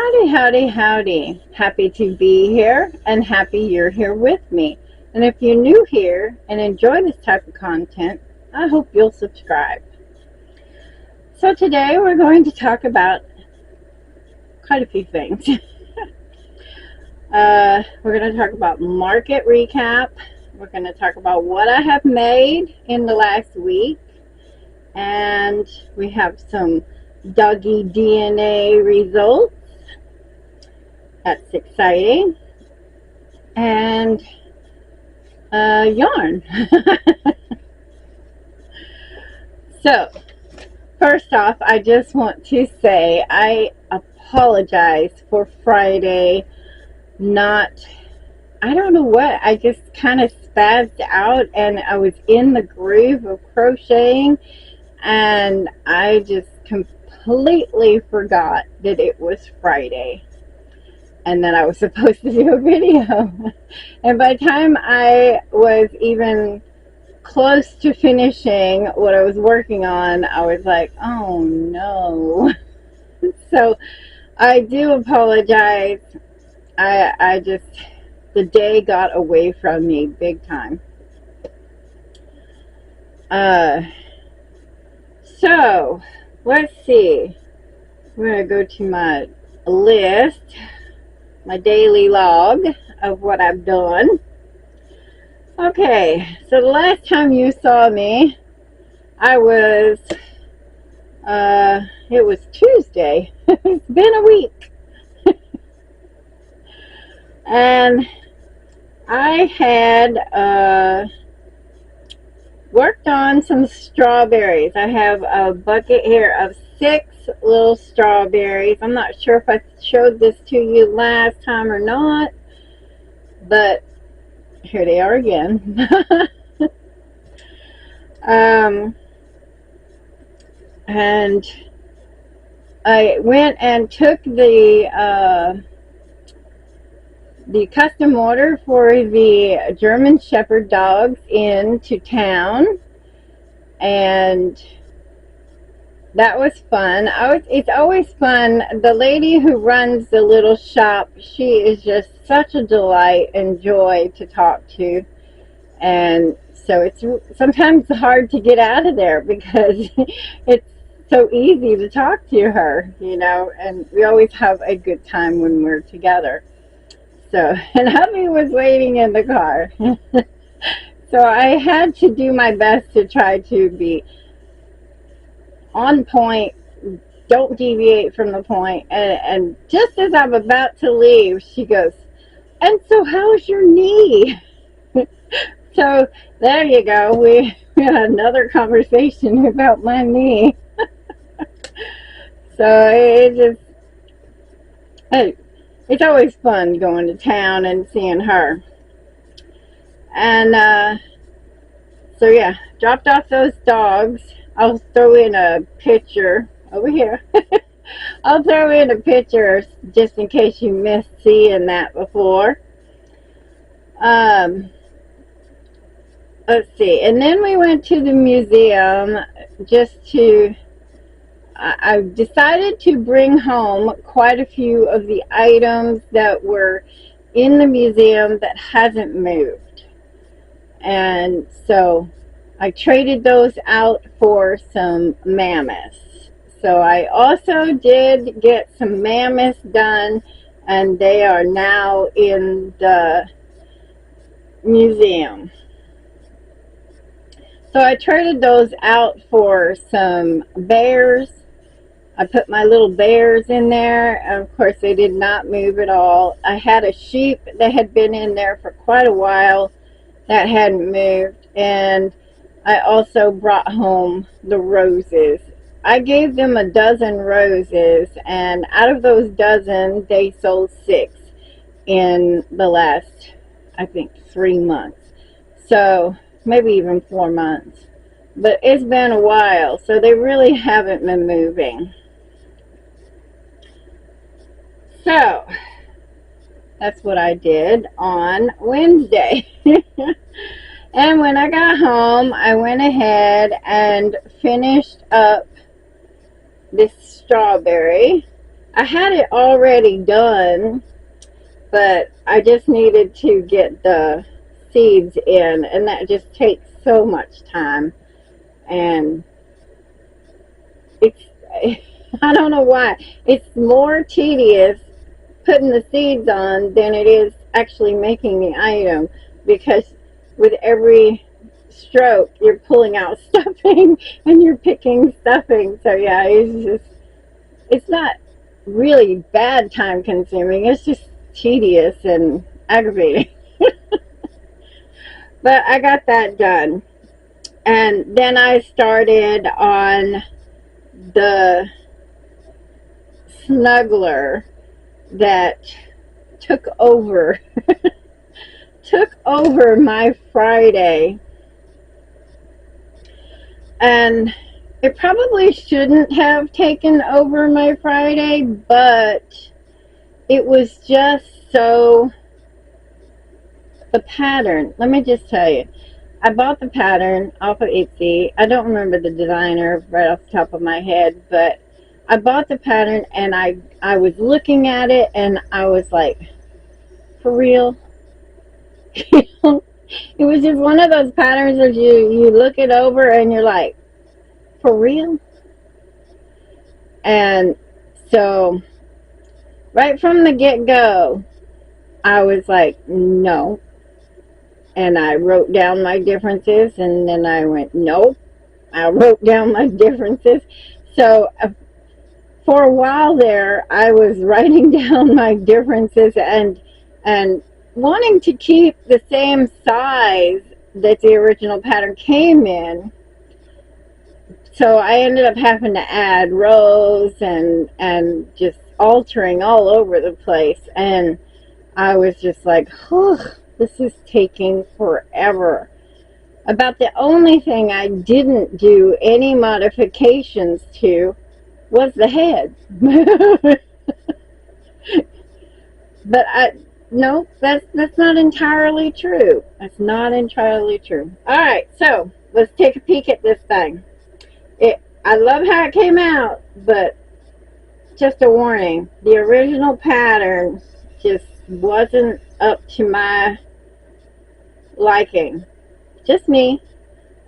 Howdy, howdy, howdy. Happy to be here and happy you're here with me. And if you're new here and enjoy this type of content, I hope you'll subscribe. So today we're going to talk about quite a few things. We're going to talk about market recap. We're going to talk about what I have made in the last week. And we have some Doggie DNA results. That's exciting. And yarn. So, first off, I just want to say I apologize for Friday I don't know what, I just kind of spazzed out and I was in the groove of crocheting and I just completely forgot that it was Friday and that I was supposed to do a video. And by the time I was even close to finishing what I was working on, I was like, oh no. So I do apologize. I just, the day got away from me big time. So let's see. We're going to go to my list, my daily log of what I've done. Okay, so the last time you saw me, it was Tuesday. It's been a week. And I had worked on some strawberries. I have a bucket here of 6 little strawberries. I'm not sure if I showed this to you last time or not, but here they are again. And I went and took the custom order for the German Shepherd dogs into town, and that was fun. It's always fun. The lady who runs the little shop, she is just such a delight and joy to talk to, and so it's sometimes hard to get out of there because it's so easy to talk to her, you know, and we always have a good time when we're together. So, and hubby was waiting in the car. So I had to do my best to try to be on point, don't deviate from the point. And just as I'm about to leave, she goes, and so how's your knee? So there you go. We had another conversation about my knee. So it's always fun going to town and seeing her. And so yeah, dropped off those dogs. I'll throw in a picture over here. I'll throw in a picture just in case you missed seeing that before. Let's see. And then we went to the museum I decided to bring home quite a few of the items that were in the museum that hasn't moved. And so I traded those out for some mammoths. So I also did get some mammoths done, and they are now in the museum. So I traded those out for some bears. I put my little bears in there, and of course they did not move at all. I had a sheep that had been in there for quite a while that hadn't moved, and I also brought home the roses. I gave them a dozen roses, and out of those dozen, they sold 6 in the last, I think, 3 months. So maybe even 4 months. But it's been a while, so they really haven't been moving. So, that's what I did on Wednesday. And when I got home, I went ahead and finished up this strawberry. I had it already done, but I just needed to get the seeds in, and that just takes so much time. And it's, I don't know why, it's more tedious putting the seeds on than it is actually making the item, because with every stroke you're pulling out stuffing and you're picking stuffing. So yeah, it's not really bad time consuming, it's just tedious and aggravating. But I got that done, and then I started on the snuggler that took over my Friday. And it probably shouldn't have taken over my Friday, but it was just so, the pattern, let me just tell you, I bought the pattern off of Etsy. I don't remember the designer right off the top of my head, but I bought the pattern, and I was looking at it, and I was like, for real? It was just one of those patterns that you look it over and you're like, for real? And so right from the get-go, I was like, no. And I wrote down my differences, and then I went, nope. I wrote down my differences. So for a while there, I was writing down my differences and wanting to keep the same size that the original pattern came in. So I ended up having to add rows and just altering all over the place. And I was just like, oh, this is taking forever. About the only thing I didn't do any modifications to was the head. But no, that's not entirely true. That's not entirely true. All right, so let's take a peek at this thing. I love how it came out, but just a warning, the original pattern just wasn't up to my liking. Just me.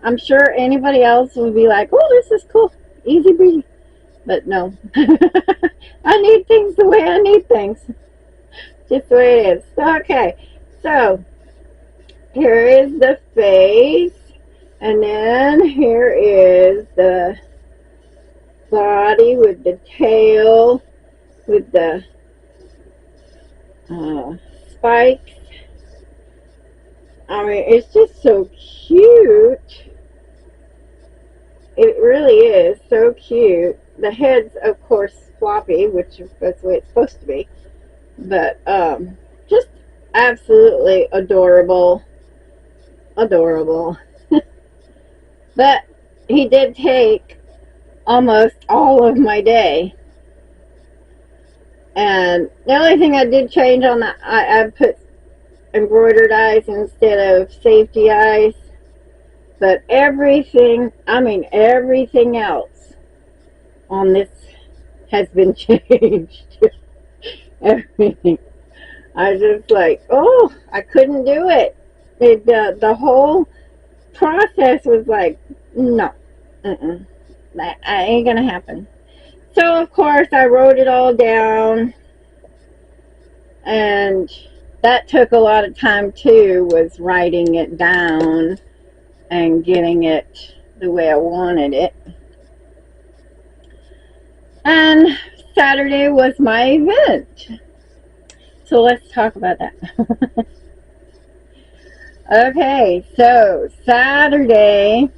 I'm sure anybody else would be like, oh, this is cool, easy breezy. But no. I need things the way I need things. Just the way it is. Okay, so here is the face, and then here is the body with the tail, with the spikes. I mean, it's just so cute. It really is so cute. The head's, of course, floppy, which that's the way it's supposed to be. But just absolutely adorable. Adorable. But he did take almost all of my day. And the only thing I did change on that, I put embroidered eyes instead of safety eyes. But everything, I mean everything else on this has been changed. Everything. I was just like, oh, I couldn't do it. The whole process was like, no, that ain't gonna happen. So of course I wrote it all down, and that took a lot of time too, was writing it down and getting it the way I wanted it. And Saturday was my event. So let's talk about that. Okay, so Saturday,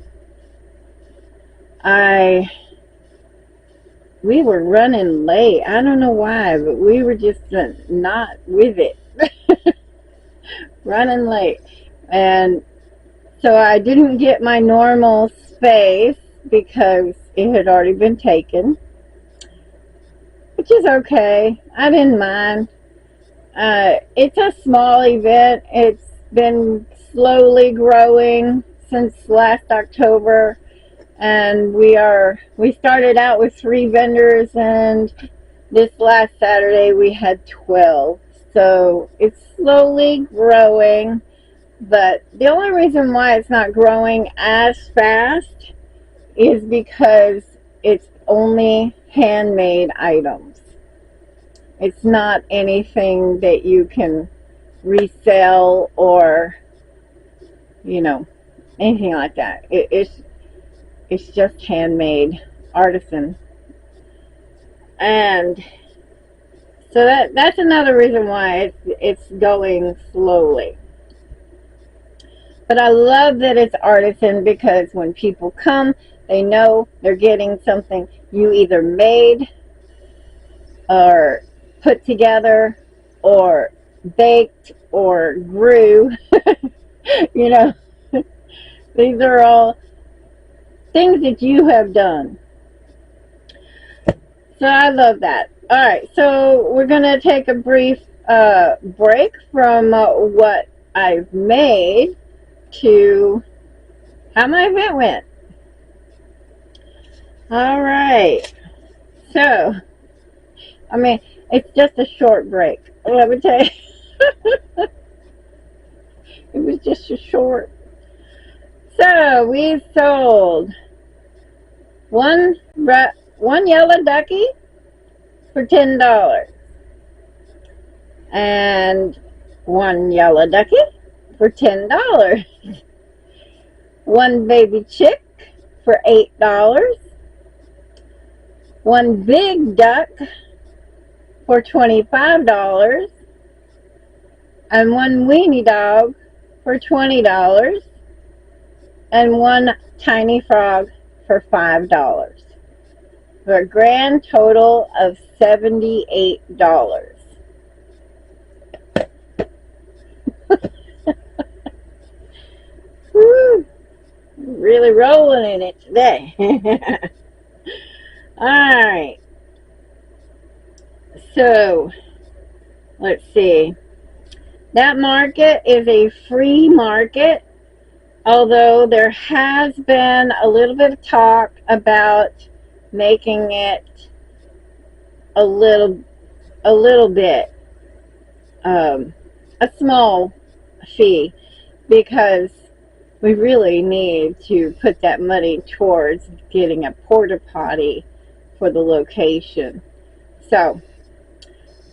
we were running late. I don't know why, but we were just not with it. Running late. And so I didn't get my normal space because it had already been taken, which is okay. I didn't mind. It's a small event. It's been slowly growing since last October, and we started out with 3 vendors, and This last Saturday we had 12. So it's slowly growing, but the only reason why it's not growing as fast is because it's only handmade items. It's not anything that you can resell or, you know, anything like that. It's just handmade, artisan. And so that's another reason why it's going slowly. But I love that it's artisan because when people come, they know they're getting something you either made or put together or baked or grew. You know, these are all things that you have done. So I love that. All right, so we're going to take a brief break from what I've made to how my event went. All right. So, I mean, it's just a short break. Let me tell you. It was just a short. So, we sold one yellow ducky for $10. And one yellow ducky for $10. One baby chick for $8. One big duck for $25. And one weenie dog for $20. And one tiny frog for $5. For a grand total of $78. Woo! Really rolling in it today. Alright. So, let's see. That market is a free market, although there has been a little bit of talk about making it a little bit a small fee, because we really need to put that money towards getting a porta potty for the location. So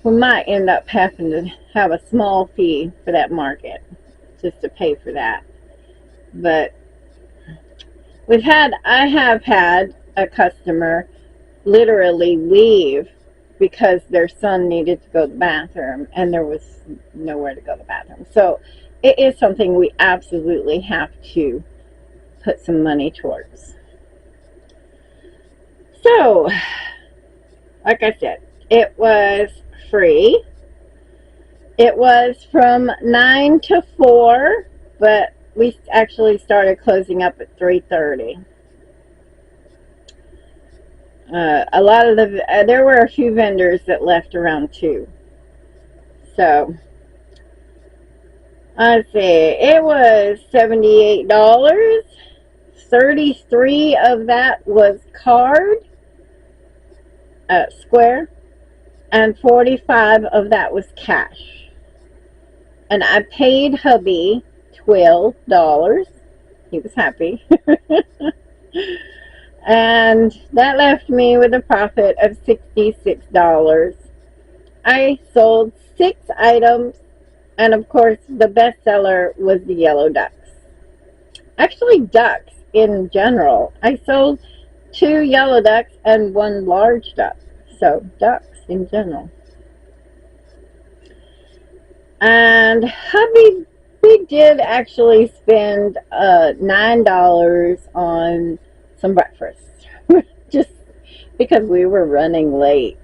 we might end up having to have a small fee for that market just to pay for that. But I have had a customer literally leave because their son needed to go to the bathroom and there was nowhere to go to the bathroom. So it is something we absolutely have to put some money towards. So, like I said, it was free. It was from 9 to 4, but we actually started closing up at 3:30. A lot of there were a few vendors that left around 2. So, let's see, it was $78. 33 of that was card, square, and 45 of that was cash. And I paid hubby $12. He was happy. And that left me with a profit of $66. I sold 6 items, and of course the best seller was the yellow ducks. Actually, ducks in general. I sold 2 yellow ducks and 1 large duck. So ducks in general. And hubby, we did actually spend $9 on some breakfast. Just because we were running late.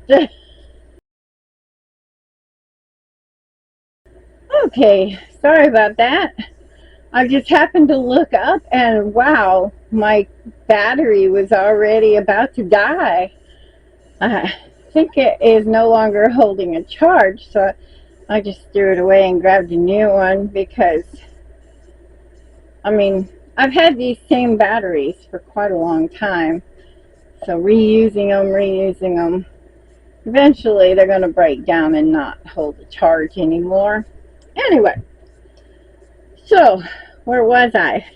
Okay, sorry about that. I just happened to look up and wow, my battery was already about to die. I think it is no longer holding a charge, so I just threw it away and grabbed a new one because, I mean, I've had these same batteries for quite a long time, so reusing them eventually they're going to break down and not hold the charge anymore. Anyway, so where was I?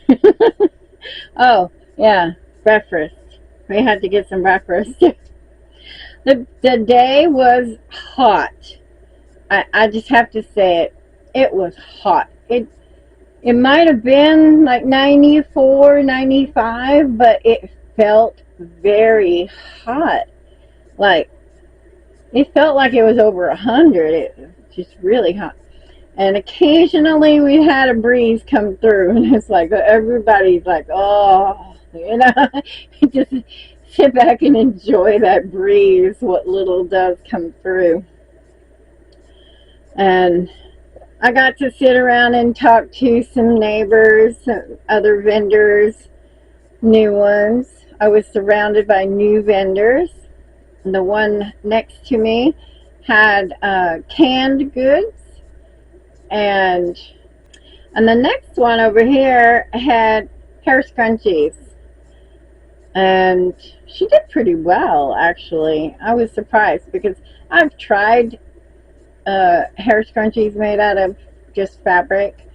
Oh, yeah, breakfast. We had to get some breakfast. The day was hot. I just have to say it. It was hot. It might have been like 94, 95, but it felt very hot. Like, it felt like it was over 100. It was just really hot. And occasionally we had a breeze come through, and it's like everybody's like, oh, just sit back and enjoy that breeze, what little does come through. And I got to sit around and talk to some neighbors, some other vendors, new ones. I was surrounded by new vendors. The one next to me had canned goods, and the next one over here had hair scrunchies. And she did pretty well, actually. I was surprised because I've tried hair scrunchies made out of just fabric,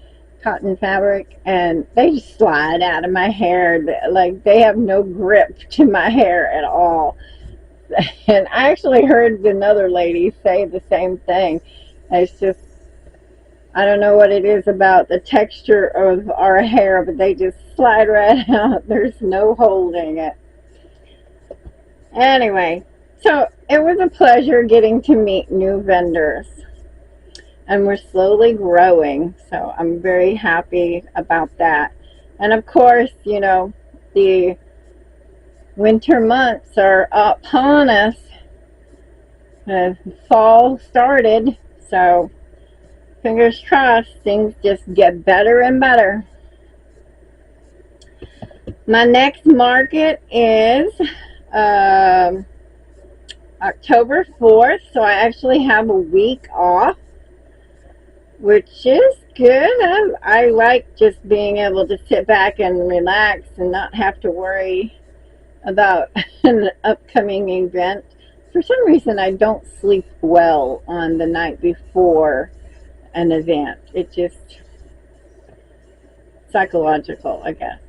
cotton fabric, and they just slide out of my hair. Like, they have no grip to my hair at all. And I actually heard another lady say the same thing. It's just, I don't know what it is about the texture of our hair, but they just slide right out. There's no holding it. Anyway, so it was a pleasure getting to meet new vendors. And we're slowly growing, so I'm very happy about that. And of course, you know, the winter months are upon us. Fall started, so fingers crossed things just get better and better. My next market is October 4th, so I actually have a week off, which is good. I like just being able to sit back and relax and not have to worry about an upcoming event. For some reason, I don't sleep well on the night before an event. It's just psychological, I guess.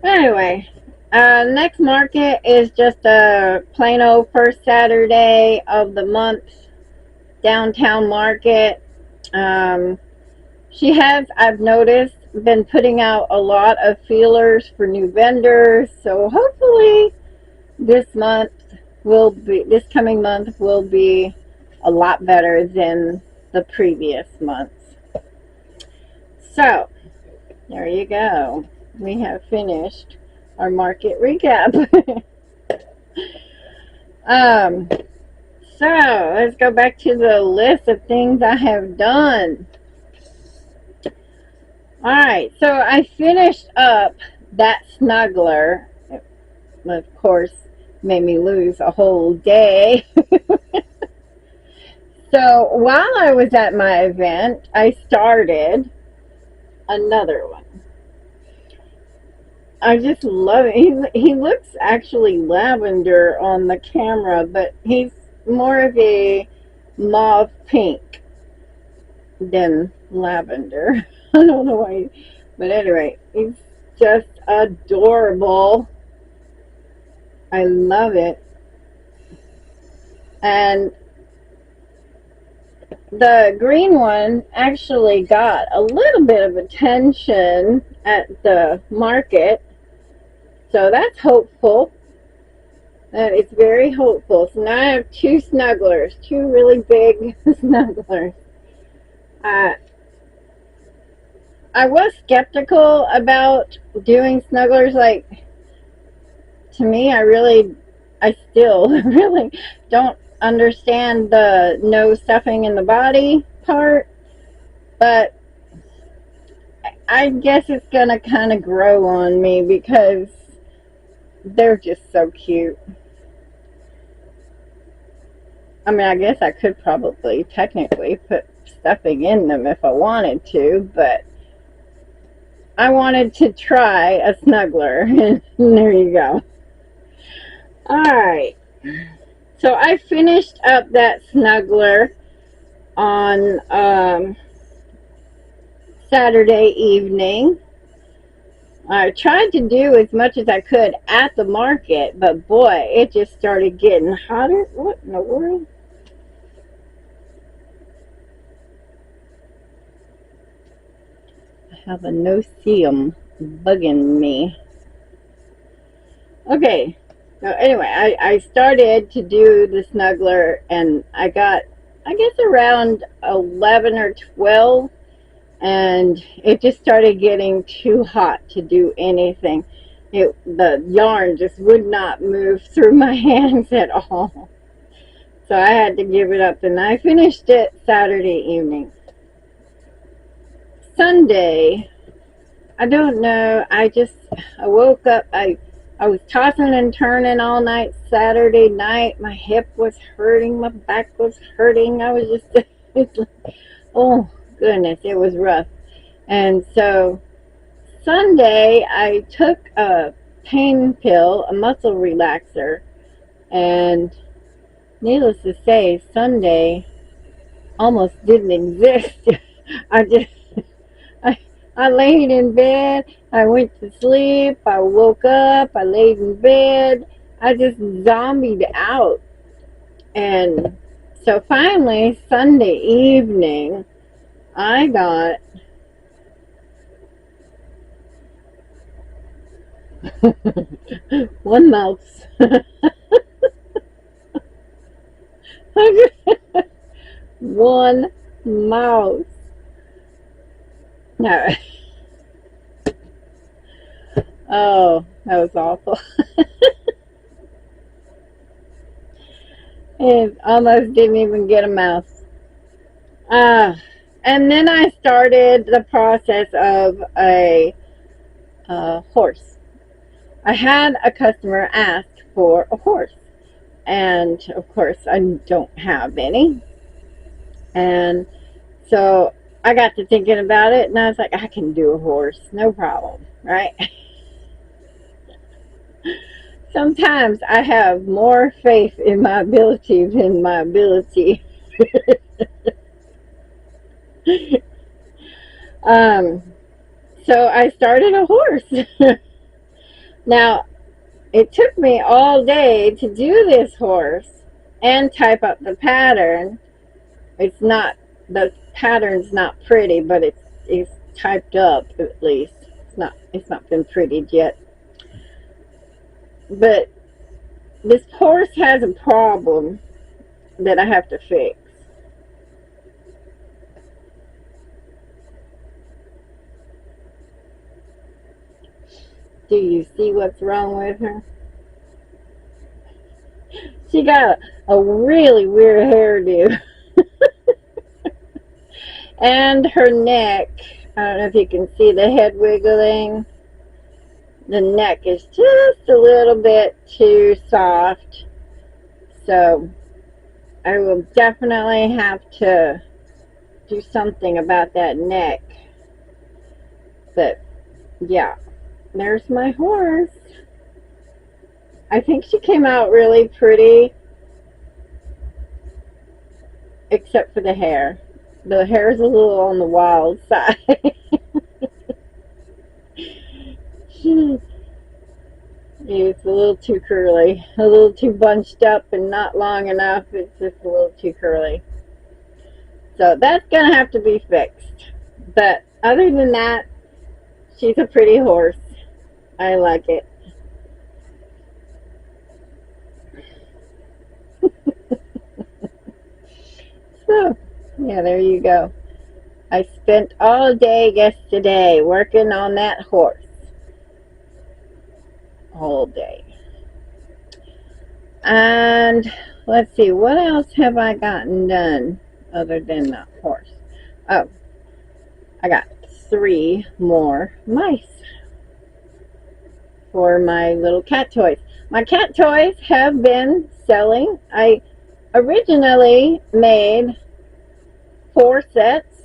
Anyway, next market is just a plain old first Saturday of the month downtown market. She has, I've noticed, been putting out a lot of feelers for new vendors, so hopefully this coming month will be a lot better than the previous months. So there you go. We have finished our market recap. So let's go back to the list of things I have done. Alright, so I finished up that snuggler. It, of course, made me lose a whole day. So while I was at my event, I started another one. I just love it. He looks actually lavender on the camera, but he's more of a mauve pink than lavender. I don't know why, but anyway, he's just adorable. I love it. And the green one actually got a little bit of attention at the market, so that's hopeful. That is very hopeful. So now I have two snugglers, two really big snugglers. I was skeptical about doing snugglers. Like, to me, I still really don't understand the no stuffing in the body part, but I guess it's gonna kind of grow on me because they're just so cute. I mean, I guess I could probably technically put stuffing in them if I wanted to, but I wanted to try a snuggler, and there you go. Alright, So I finished up that snuggler on Saturday evening. I tried to do as much as I could at the market, but boy, it just started getting hotter. What in the world? I have a no-see-um bugging me. Okay, so anyway, I started to do the snuggler, and I got, I guess, around 11 or 12, and it just started getting too hot to do anything. The yarn just would not move through my hands at all. So I had to give it up, and I finished it Saturday evening. Sunday, I don't know, I woke up, I was tossing and turning all night Saturday night. My hip was hurting, my back was hurting. I was just, oh goodness, it was rough. And so Sunday, I took a pain pill, a muscle relaxer, and needless to say, Sunday almost didn't exist. I just, I, I laid in bed, I went to sleep, I woke up, I laid in bed, I just zombied out. And so finally, Sunday evening, I got one mouse. One mouse. No. Oh, that was awful. It almost didn't even get a mouse. And then I started the process of a horse. I had a customer ask for a horse, and of course I don't have any. And so I got to thinking about it, and I was like, I can do a horse, no problem, right? Sometimes I have more faith in my ability than my ability. So I started a horse. Now, it took me all day to do this horse and type up the pattern. The pattern's not pretty, but it's typed up at least. It's not been prettied yet. But this horse has a problem that I have to fix. Do you see what's wrong with her? She got a really weird hairdo. And her neck, I don't know if you can see the head wiggling. The neck is just a little bit too soft. So I will definitely have to do something about that neck. But yeah, there's my horse. I think she came out really pretty, except for the hair. The hair is a little on the wild side. It's a little too curly, a little too bunched up and not long enough. It's just a little too curly. So that's going to have to be fixed. But other than that, she's a pretty horse. I like it. So, yeah, there you go. I spent all day yesterday working on that horse. All day. And let's see, what else have I gotten done other than that horse? Oh, I got 3 more mice for my little cat toys. My cat toys have been selling. I originally made 4 sets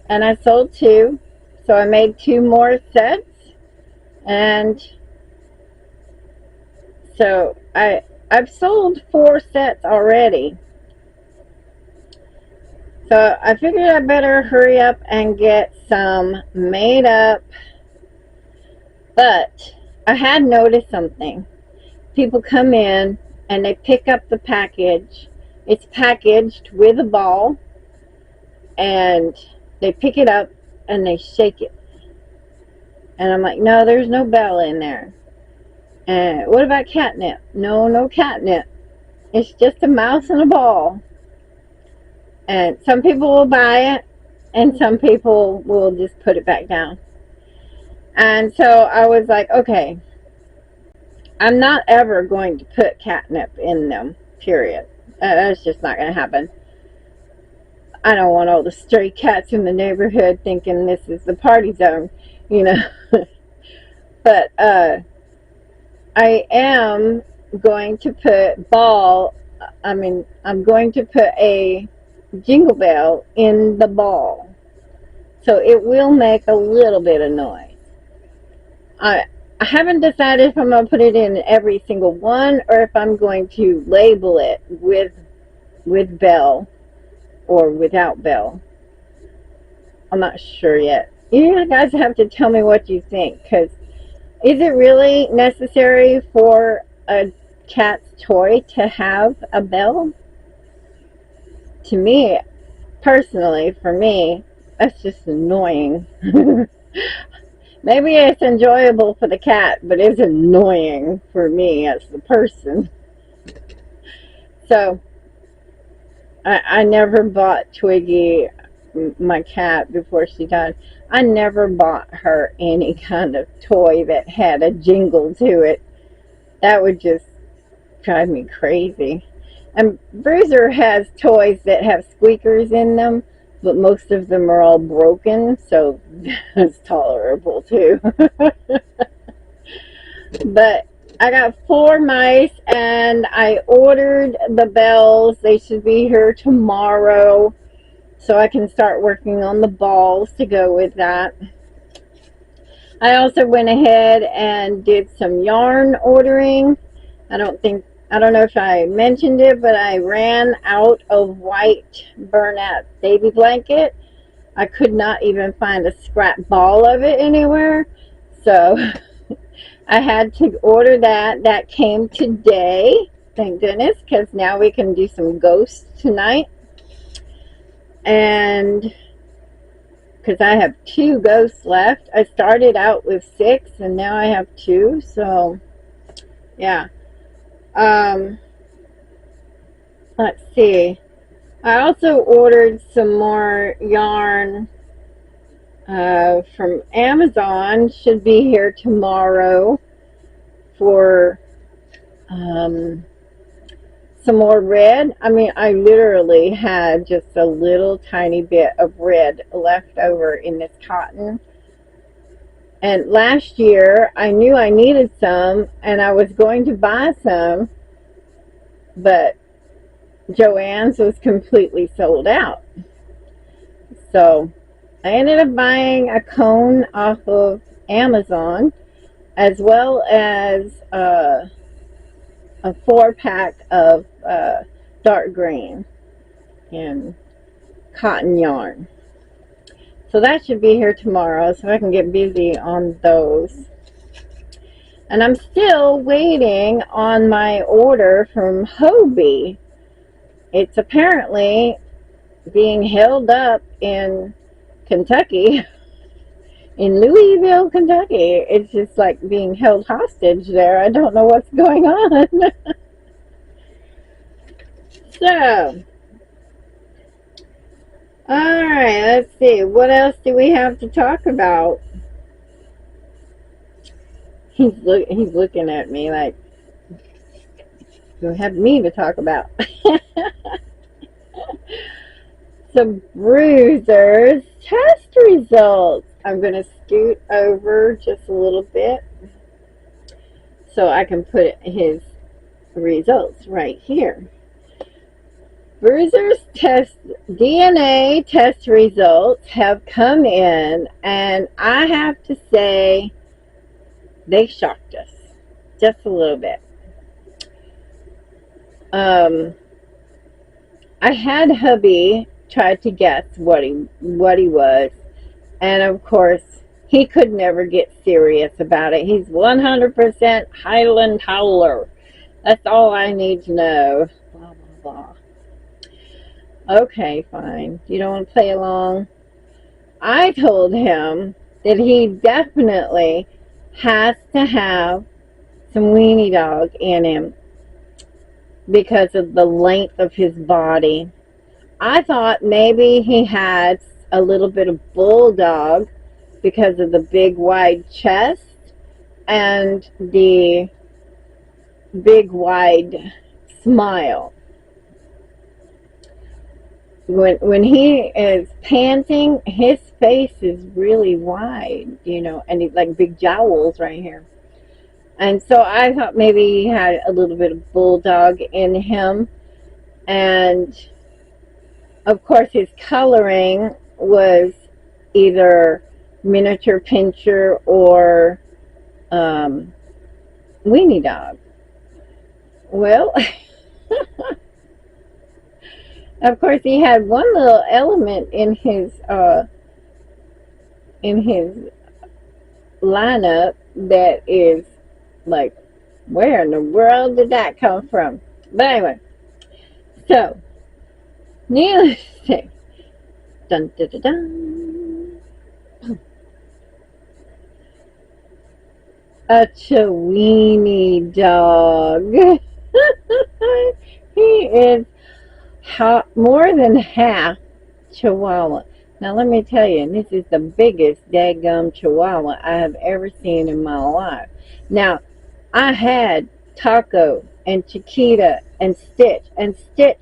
and I sold 2, so I made 2 more sets, and so I've sold 4 sets already. So I figured I better hurry up and get some made up. But I had noticed something. People come in and they pick up the package. It's packaged with a ball, and they pick it up and they shake it. And I'm like, no, there's no bell in there. And what about catnip? No, no catnip. It's just a mouse and a ball. And some people will buy it, and some people will just put it back down. And so I was like, okay, I'm not ever going to put catnip in them, period. That's just not going to happen. I don't want all the stray cats in the neighborhood thinking this is the party zone, you know. But I am going to put I'm going to put a jingle bell in the ball. So it will make a little bit of noise. I haven't decided if I'm going to put it in every single one or if I'm going to label it with bell or without bell. I'm not sure yet. You guys have to tell me what you think, because is it really necessary for a cat's toy to have a bell? To me, personally, for me, that's just annoying. Maybe it's enjoyable for the cat, but it's annoying for me as the person. So, I never bought Twiggy, my cat, before she died. I never bought her any kind of toy that had a jingle to it. That would just drive me crazy. And Bruiser has toys that have squeakers in them, but most of them are all broken, so that's tolerable too. But I got 4 mice, and I ordered the bells. They should be here tomorrow, so I can start working on the balls to go with that. I also went ahead and did some yarn ordering. I don't know if I mentioned it, but I ran out of white Bernat baby blanket. I could not even find a scrap ball of it anywhere. So I had to order that. That came today. Thank goodness, because now we can do some ghosts tonight. And because I have 2 ghosts left. I started out with 6 and now I have 2. So yeah. Let's see. I also ordered some more yarn from Amazon. Should be here tomorrow for some more red. I mean, I literally had just a little tiny bit of red left over in this cotton. And last year, I knew I needed some, and I was going to buy some, but Joann's was completely sold out. So I ended up buying a cone off of Amazon, as well as a 4-pack of dark green and cotton yarn. So that should be here tomorrow, so I can get busy on those. And I'm still waiting on my order from Hobie. It's apparently being held up in Kentucky, in Louisville, Kentucky. It's just like being held hostage there. I don't know what's going on. So, alright, let's see. What else do we have to talk about? He's looking at me like, you have me to talk about. Some Bruiser's test results. I'm going to scoot over just a little bit so I can put his results right here. Bruiser's DNA test results have come in, and I have to say they shocked us just a little bit. I had hubby try to guess what he was, and of course he could never get serious about it. He's 100% Highland Howler. That's all I need to know. Blah blah blah. Okay, fine. You don't want to play along? I told him that he definitely has to have some weenie dog in him because of the length of his body. I thought maybe he had a little bit of bulldog because of the big wide chest and the big wide smile. When he is panting, his face is really wide, you know, and he's like big jowls right here. And so I thought maybe he had a little bit of bulldog in him. And of course his coloring was either miniature pincher or weenie dog. Well, of course he had one little element in his lineup that is like, where in the world did that come from? But anyway, so needless to say, dun dun dun dun, a Chiweenie dog. He is more than half Chihuahua. Now let me tell you, this is the biggest daggum Chihuahua I have ever seen in my life. Now, I had Taco and Chiquita and Stitch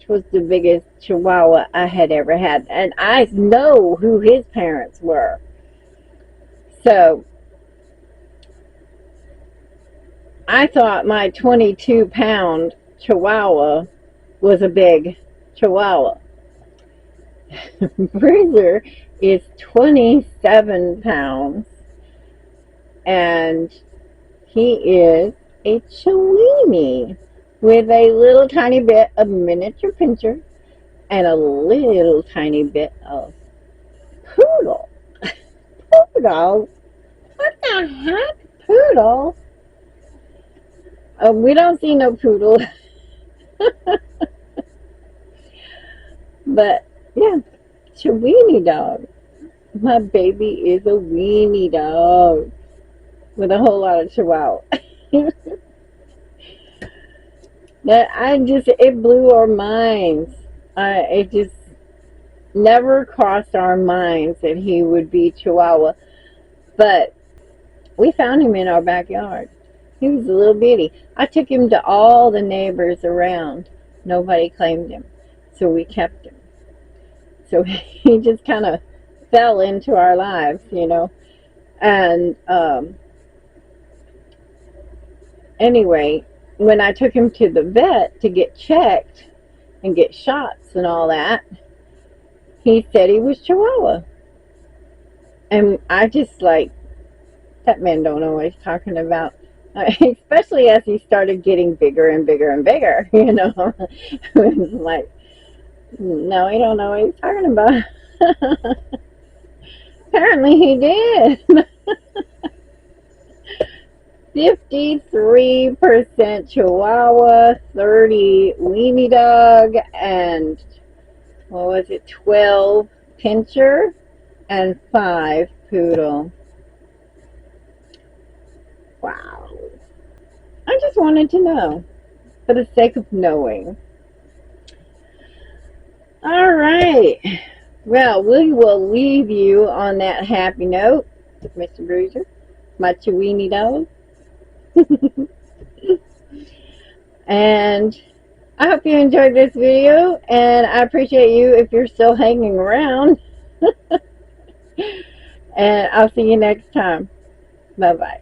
was the biggest Chihuahua I had ever had, and I know who his parents were. So I thought my 22-pound Chihuahua was a big Chihuahua. Bruiser is 27 pounds, and he is a Chiweenie with a little tiny bit of miniature pincher and a little tiny bit of poodle. Poodle? What the heck? Poodle? We don't see no poodle. But yeah, Chiweenie dog. My baby is a weenie dog with a whole lot of chihuahua. It blew our minds. It just never crossed our minds that he would be Chihuahua. But we found him in our backyard. He was a little bitty. I took him to all the neighbors around. Nobody claimed him. So we kept him. So he just kind of fell into our lives, you know. And anyway, when I took him to the vet to get checked and get shots and all that, he said he was Chihuahua. And I just like, that man don't know what he's talking about. Especially as he started getting bigger and bigger and bigger, you know. It was like, no, he don't know what he's talking about. Apparently he did. 53% Chihuahua, 30 weenie dog, and what was it, 12 pincher, and 5 poodle. Wow. I just wanted to know, for the sake of knowing. All right. Well, we will leave you on that happy note with Mr. Bruiser, my Chiweenie dog. And I hope you enjoyed this video, and I appreciate you if you're still hanging around. And I'll see you next time. Bye-bye.